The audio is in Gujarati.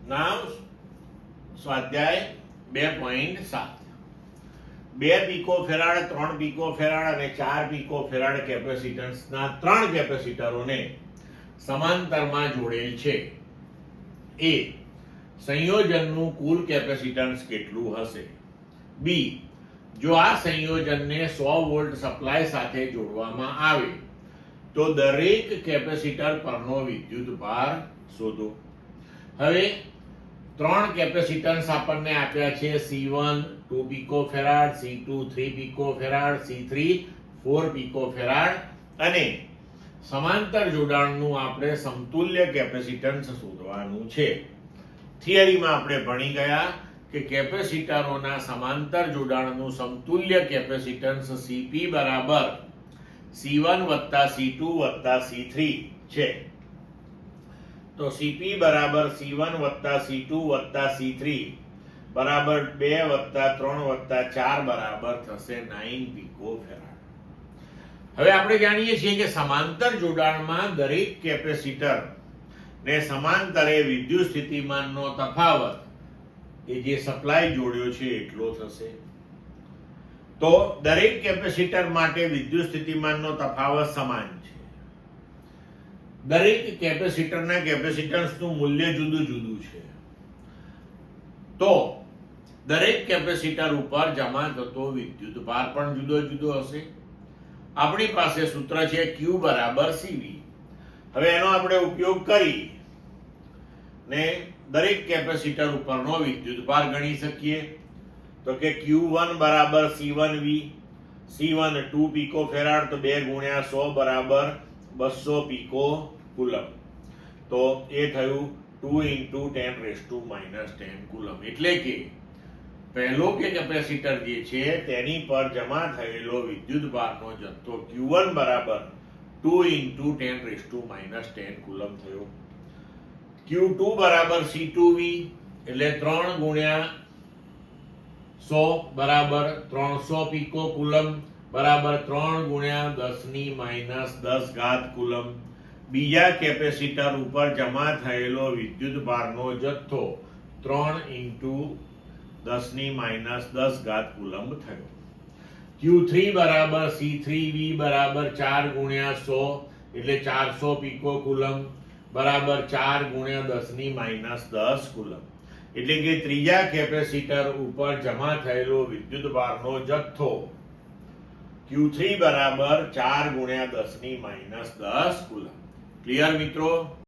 નામ સ્વાધ્યાય 2.7 2 પીકોફેરાડ 3 પીકોફેરાડ અને 4 પીકોફેરાડ કેપેસિટન્સના 3 કેપેસિટરોને સમાંતરમાં જોડેલ છે. એ સંયોજનનું કુલ કેપેસિટન્સ કેટલું હશે? બી જો આ સંયોજનને 100 વોલ્ટ સપ્લાય સાથે જોડવામાં આવે તો દરેક કેપેસિટર પરનો વિદ્યુતભાર શોધો. હવે 3 કેપેસિટન્સ આપણને આપ્યા છે. C1 2 પીકોફેરાડ, C2 3 પીકોફેરાડ, C3 4 પીકોફેરાડ અને સમાંતર જોડાણનું આપણે સમતુલ્ય કેપેસિટન્સ શોધવાનું છે. થિયરીમાં આપણે ભણી ગયા કે કેપેસિટરોના સમાંતર જોડાણનું સમતુલ્ય કેપેસિટન્સ Cp બરાબર C1 વત્તા C2 વત્તા C3 છે. તો Cp બરાબર C1 વત્તા C2 વત્તા C3 બરાબર 2 વત્તા 3 વત્તા 4 બરાબર થશે 9 પીકોફેરાડ. હવે આપણે જાણીએ છીએ કે સમાંતર જોડાણમાં દરેક કેપેસિટર ને સમાંતરે વિદ્યુત સ્થિતિમાનનો તફાવત એ જે સપ્લાય જોડ્યો છે એટલો થશે. તો દરેક કેપેસિટર માટે વિદ્યુત સ્થિતિમાનનો તફાવત સમાન છે. દરેક કેપેસિટરના કેપેસિટન્સનું મૂલ્ય જુદું જુદું છે. તો દરેક કેપેસિટર ઉપર જમા થતો વિદ્યુતભાર પણ જુદો જુદો હશે. આપણી પાસે સૂત્ર છે Q બરાબર CV. હવે એનો આપણે ઉપયોગ કરી ને દરેક કેપેસિટર ઉપરનો વિદ્યુતભાર ગણી શકીએ. તો કે Q1 બરાબર C1V, C1 2 પીકોફેરાડ તો 2 ગુણ્યા 100 બરાબર 200 પીકો કુલમ. તો એ થયું 2 × 10⁻⁻10 કુલમ. એટલે કે પહેલો કે કેપેસિટર જે છે તેની પર જમા થયેલો વિદ્યુતભારનો જથ્થો Q1 બરાબર 2 × 10⁻⁻10 કુલમ થયો. Q2 બરાબર C2V એટલે 3 ગુણ્યા 100 બરાબર 300 પીકો કુલમ બરાબર 3 ગુણ્યા 10⁻10 કુલમ. બીજા કેપેસિટર ઉપર જમા થયેલો વિદ્યુતભારનો જથ્થો 3 × 10⁻10 કુલમ થયો. Q3 બરાબર C3V બરાબર 4 ગુણ્યા 100 એટલે 400 પીકો કુલમ બરાબર 4 ગુણ્યા 10⁻10 કુલમ. એટલે કે ત્રીજા કેપેસિટર ઉપર જમા થયેલો વિદ્યુતભારનો જથ્થો Q3 બરાબર 4 ગુણ્યા 10⁻10 કુલમ. ક્લિયર મિત્રો?